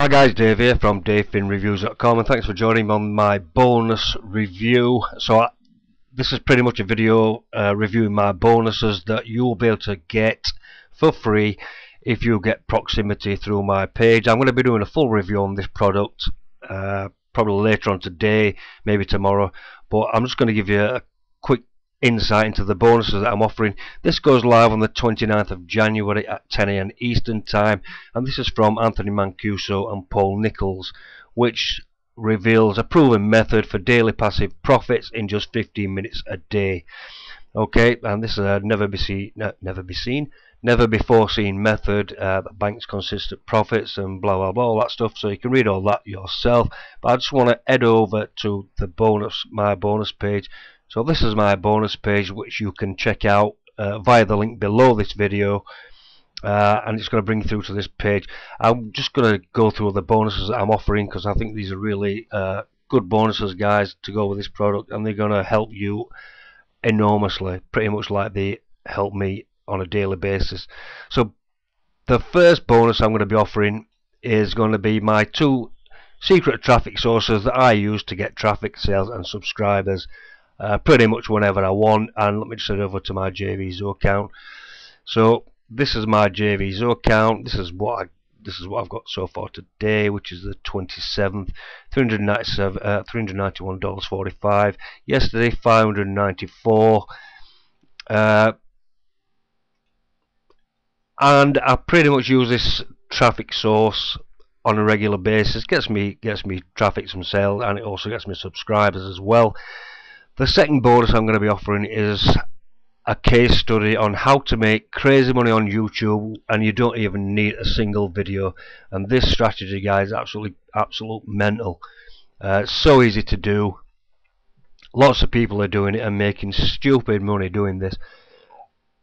Hi guys, Dave here from DaveFinReviews.com, and thanks for joining me on my bonus review. This is pretty much a video reviewing my bonuses that you'll be able to get for free if you get proximity through my page. I'm going to be doing a full review on this product probably later on today, maybe tomorrow, but I'm just going to give you a quick insight into the bonuses that I'm offering. This goes live on the 29th of January at 10 AM Eastern Time, and this is from Anthony Mancuso and Paul Nichols, which reveals a proven method for daily passive profits in just 15 minutes a day. Okay, and this is a never before seen method that banks consistent profits and blah blah blah, all that stuff, so you can read all that yourself. But I just want to head over to the my bonus page. So this is my bonus page, which you can check out via the link below this video, and it's going to bring you through to this page. I'm just going to go through the bonuses that I'm offering, because I think these are really good bonuses, guys, to go with this product, and they're going to help you enormously, pretty much like they help me on a daily basis. So the first bonus I'm going to be offering is going to be my 2 secret traffic sources that I use to get traffic, sales and subscribers pretty much whenever I want. And let me just head over to my JVZoo account. So this is my JVZoo account. This is what I've got so far today, which is the 27th. $391.45. Yesterday, $594. And I pretty much use this traffic source on a regular basis. Gets me traffic, some sales, and it also gets me subscribers as well. The second bonus I'm going to be offering is a case study on how to make crazy money on YouTube, and you don't even need a single video. And this strategy, guys, is absolute mental. It's so easy to do. Lots of people are doing it and making stupid money doing this,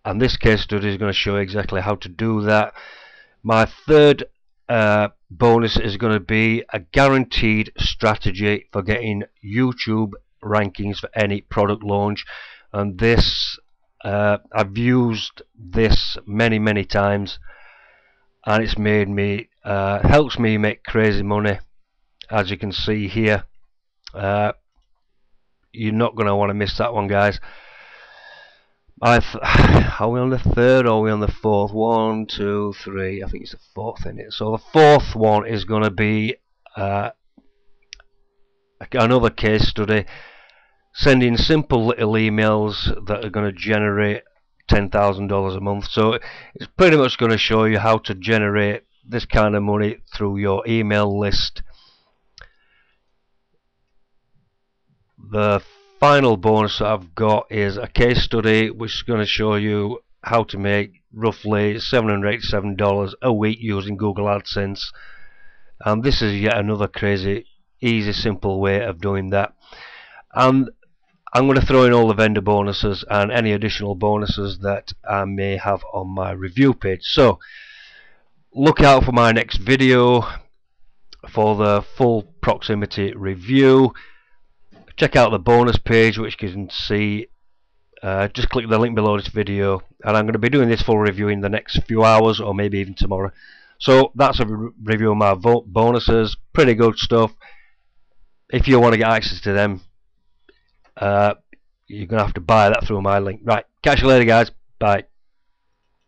and this case study is going to show exactly how to do that. My third bonus is going to be a guaranteed strategy for getting YouTube rankings for any product launch, and this I've used this many times, and it's made me helps me make crazy money, as you can see here. You're not going to want to miss that one, guys. Are we on the third or are we on the fourth? 1, 2, 3. I think it's the fourth in it. So the fourth one is going to be another case study, sending simple little emails that are going to generate $10,000 a month. So it's pretty much going to show you how to generate this kind of money through your email list. The final bonus that I've got is a case study which is going to show you how to make roughly $787 a week using Google AdSense, and this is yet another crazy, easy, simple way of doing that. And I'm going to throw in all the vendor bonuses and any additional bonuses that I may have on my review page. So look out for my next video for the full proximity review. Check out the bonus page, which you can see. Just click the link below this video, and I'm going to be doing this full review in the next few hours, or maybe even tomorrow. So that's a review of my bonuses. Pretty good stuff. If you want to get access to them, you're going to have to buy that through my link. Right, catch you later, guys. Bye.